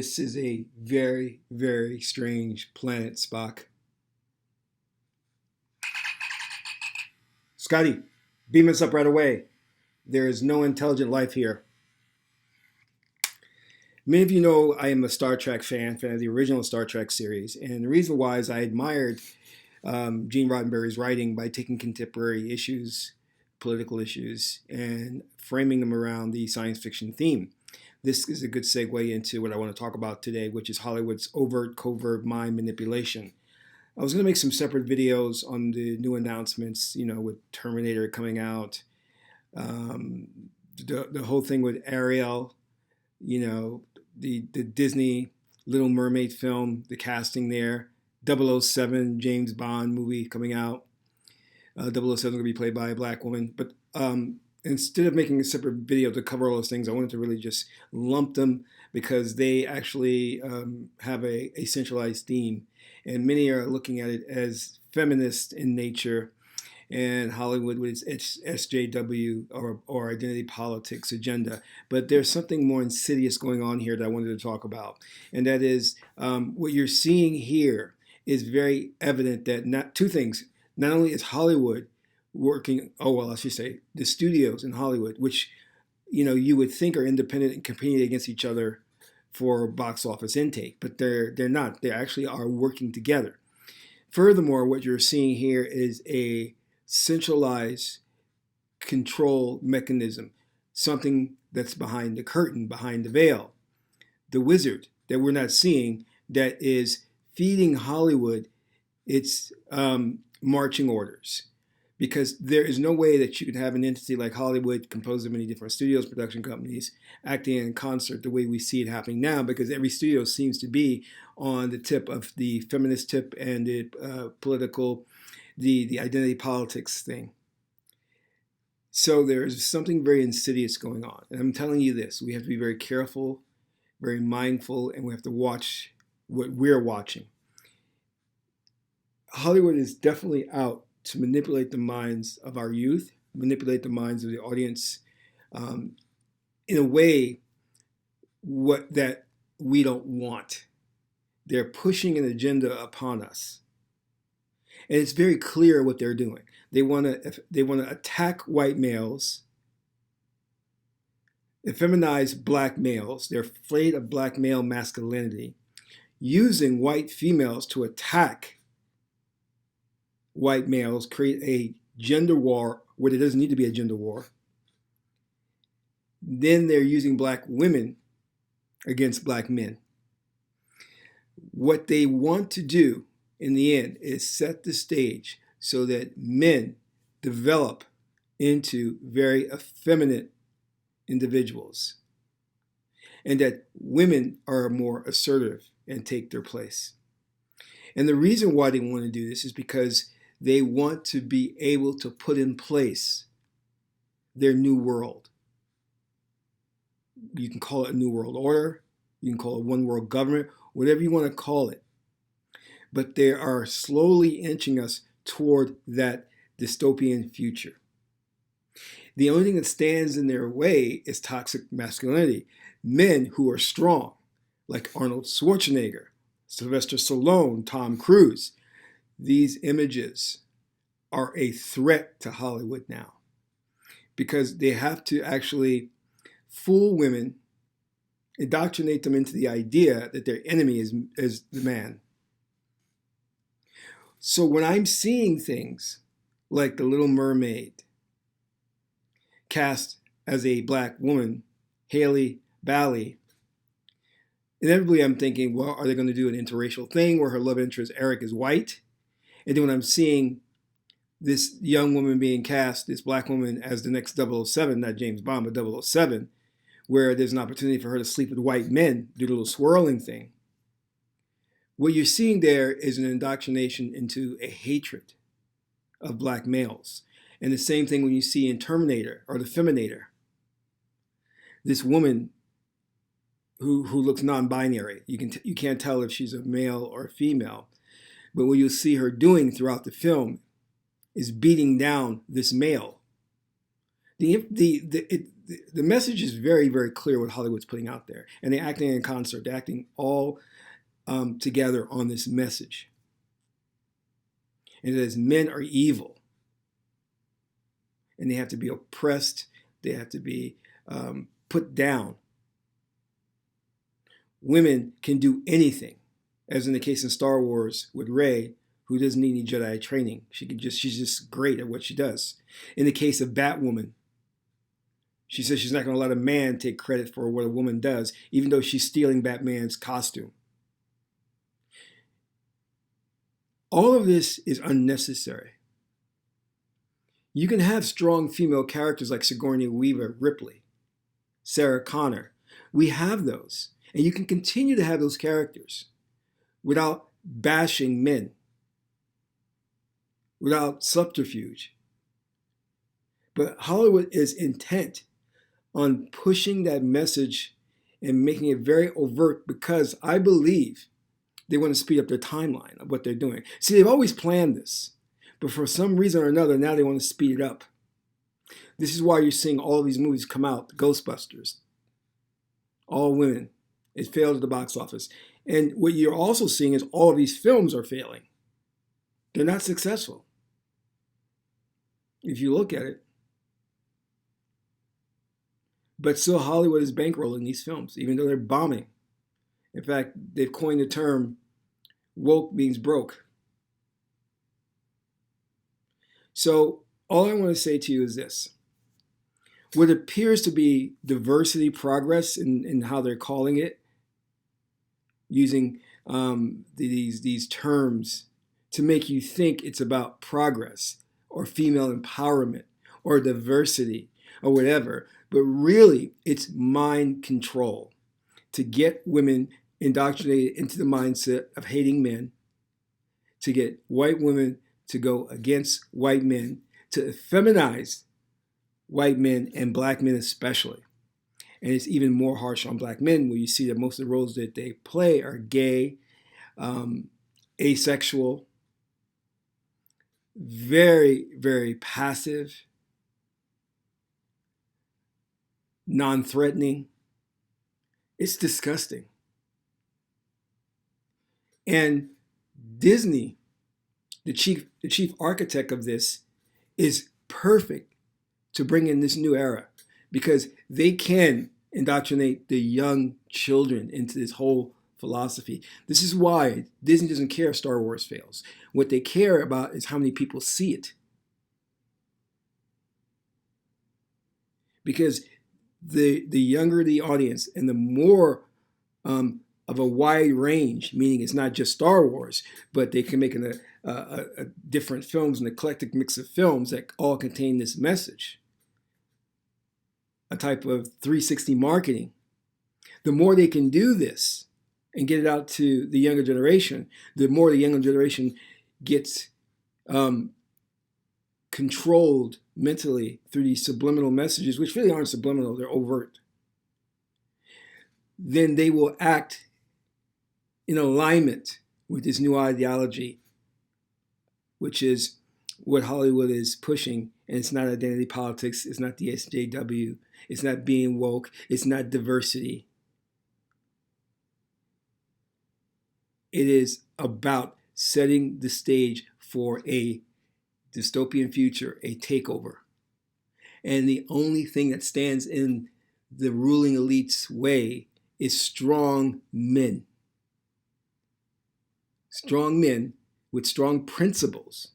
This is a very, very strange planet, Spock. Scotty, beam us up right away. There is no intelligent life here. Many of you know I am a Star Trek fan of the original Star Trek series, and the reason why is I admired Gene Roddenberry's writing by taking contemporary issues, political issues, and framing them around the science fiction theme. This is a good segue into what I want to talk about today, which is Hollywood's overt, covert mind manipulation. I was going to make some separate videos on the new announcements, with Terminator coming out, the whole thing with Ariel, the Disney Little Mermaid film, the casting there, 007 James Bond movie coming out. 007 going to be played by a black woman. But instead of making a separate video to cover all those things, I wanted to really just lump them because they actually have a centralized theme. And many are looking at it as feminist in nature, and Hollywood with its SJW or identity politics agenda. But there's something more insidious going on here that I wanted to talk about. And that is what you're seeing here is very evident that two things. Not only is Hollywood working, I should say the studios in Hollywood, which you would think are independent and competing against each other for box office intake, but they're not. They actually are working together. Furthermore, what you're seeing here is a centralized control mechanism, something that's behind the curtain, behind the veil, the wizard that we're not seeing that is feeding Hollywood its marching orders. Because there is no way that you could have an entity like Hollywood, composed of many different studios, production companies, acting in concert the way we see it happening now, because every studio seems to be on the tip of the feminist tip and the political, the identity politics thing. So there's something very insidious going on. And I'm telling you this, we have to be very careful, very mindful, and we have to watch what we're watching. Hollywood is definitely out to manipulate the minds of our youth, manipulate the minds of the audience in a way that we don't want. They're pushing an agenda upon us. And it's very clear what they're doing. They want to attack white males, effeminize black males. They're afraid of black male masculinity, using white females to attack white males, create a gender war where there doesn't need to be a gender war. Then they're using black women against black men. What they want to do in the end is set the stage so that men develop into very effeminate individuals and that women are more assertive and take their place. And the reason why they want to do this is because they want to be able to put in place their new world. You can call it a new world order. You can call it one world government, whatever you want to call it. But they are slowly inching us toward that dystopian future. The only thing that stands in their way is toxic masculinity. Men who are strong, like Arnold Schwarzenegger, Sylvester Stallone, Tom Cruise. These images are a threat to Hollywood now because they have to actually fool women, indoctrinate them into the idea that their enemy is the man. So when I'm seeing things like The Little Mermaid cast as a black woman, Halle Bailey, inevitably I'm thinking, well, are they going to do an interracial thing where her love interest, Eric, is white? And then when I'm seeing this young woman being cast, this black woman, as the next 007, not James Bond, but 007, where there's an opportunity for her to sleep with white men, do the little swirling thing. What you're seeing there is an indoctrination into a hatred of black males. And the same thing when you see in Terminator or The Feminator. This woman who looks non-binary. You can't tell if she's a male or a female. But what you'll see her doing throughout the film is beating down this male. the message is very, very clear what Hollywood's putting out there. And they're acting in concert. They're acting all together on this message. And it is men are evil. And they have to be oppressed. They have to be put down. Women can do anything, as in the case in Star Wars with Rey, who doesn't need any Jedi training. She's just great at what she does. In the case of Batwoman, she says she's not going to let a man take credit for what a woman does, even though she's stealing Batman's costume. All of this is unnecessary. You can have strong female characters like Sigourney Weaver, Ripley, Sarah Connor. We have those. And you can continue to have those characters without bashing men, without subterfuge. But Hollywood is intent on pushing that message and making it very overt because I believe they want to speed up their timeline of what they're doing. See, they've always planned this, but for some reason or another, now they want to speed it up. This is why you're seeing all of these movies come out, Ghostbusters, all women. It failed at the box office. And what you're also seeing is all of these films are failing. They're not successful. If you look at it. But still Hollywood is bankrolling these films, even though they're bombing. In fact, they've coined the term, woke means broke. So all I want to say to you is this. What appears to be diversity progress in how they're calling it, using these terms to make you think it's about progress or female empowerment or diversity or whatever, but really it's mind control to get women indoctrinated into the mindset of hating men, to get white women to go against white men, to feminize white men and black men especially. And it's even more harsh on black men, where you see that most of the roles that they play are gay, asexual, very, very passive, non-threatening. It's disgusting. And Disney, the chief architect of this, is perfect to bring in this new era because they can indoctrinate the young children into this whole philosophy. This is why Disney doesn't care if Star Wars fails. What they care about is how many people see it. Because the younger the audience and the more of a wide range, meaning it's not just Star Wars, but they can make a different films, an eclectic mix of films that all contain this message. A type of 360 marketing. The more they can do this and get it out to the younger generation, the more the younger generation gets controlled mentally through these subliminal messages, which really aren't subliminal, they're overt. Then they will act in alignment with this new ideology, which is what Hollywood is pushing. And it's not identity politics, it's not the SJW, it's not being woke, it's not diversity. It is about setting the stage for a dystopian future, a takeover. And the only thing that stands in the ruling elite's way is strong men. Strong men with strong principles.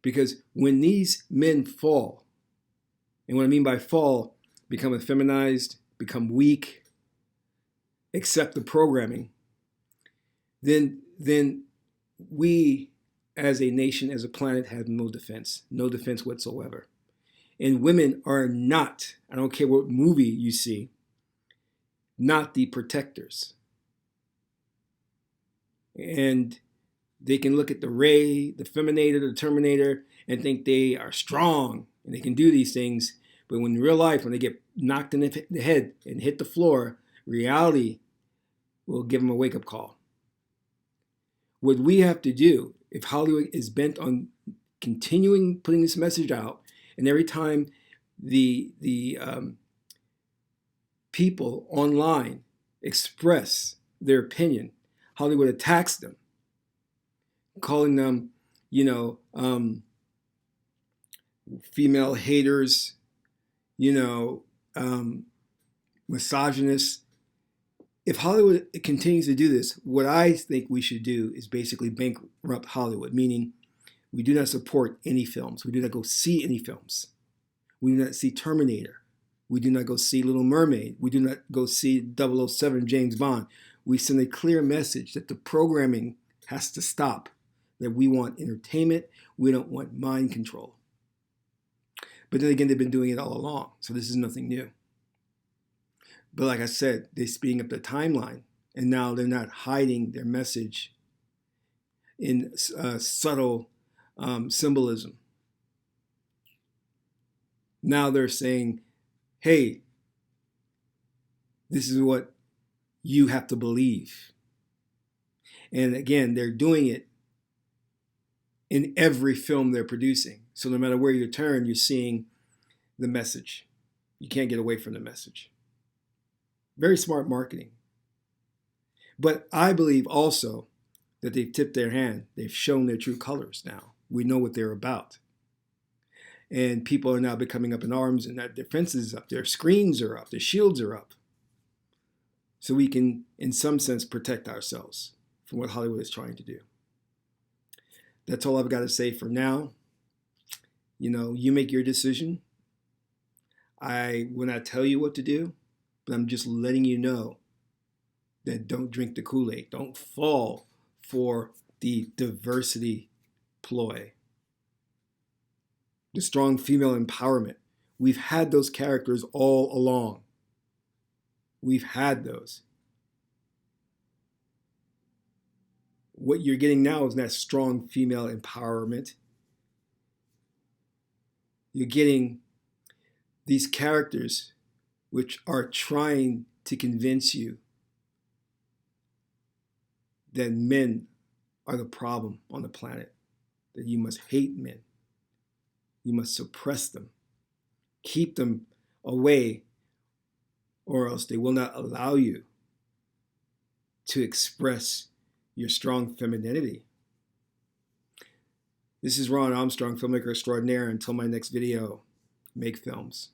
Because when these men fall, and what I mean by fall, become effeminized, become weak, accept the programming, then we as a nation, as a planet, have no defense whatsoever. And women are not, I don't care what movie you see, not the protectors. And they can look at the Rey, the Feminator, the Terminator, and think they are strong and they can do these things. But when in real life, when they get knocked in the head and hit the floor, reality will give them a wake-up call. What we have to do, if Hollywood is bent on continuing putting this message out And every time the people online express their opinion, Hollywood attacks them, calling them, you know, female haters, you know, misogynists. If Hollywood continues to do this, what I think we should do is basically bankrupt Hollywood, meaning we do not support any films. We do not go see any films. We do not see Terminator. We do not go see Little Mermaid. We do not go see 007 James Bond. We send a clear message that the programming has to stop, that we want entertainment. We don't want mind control. But then again, they've been doing it all along, so this is nothing new. But like I said, they're speeding up the timeline, and now they're not hiding their message in subtle symbolism. Now they're saying, hey, this is what you have to believe. And again, they're doing it in every film they're producing. So no matter where you turn, you're seeing the message. You can't get away from the message. Very smart marketing. But I believe also that they've tipped their hand. They've shown their true colors now. We know what they're about. And people are now becoming up in arms, and their defenses up, their screens are up, their shields are up. So we can, in some sense, protect ourselves from what Hollywood is trying to do. That's all I've got to say for now. You know, you make your decision. I will not tell you what to do, but I'm just letting you know that don't drink the Kool-Aid. Don't fall for the diversity ploy. The strong female empowerment. We've had those characters all along. We've had those. What you're getting now is not strong female empowerment. You're getting these characters which are trying to convince you that men are the problem on the planet, that you must hate men. You must suppress them, keep them away, or else they will not allow you to express your strong femininity. This is Ron Armstrong, filmmaker extraordinaire. Until my next video, make films.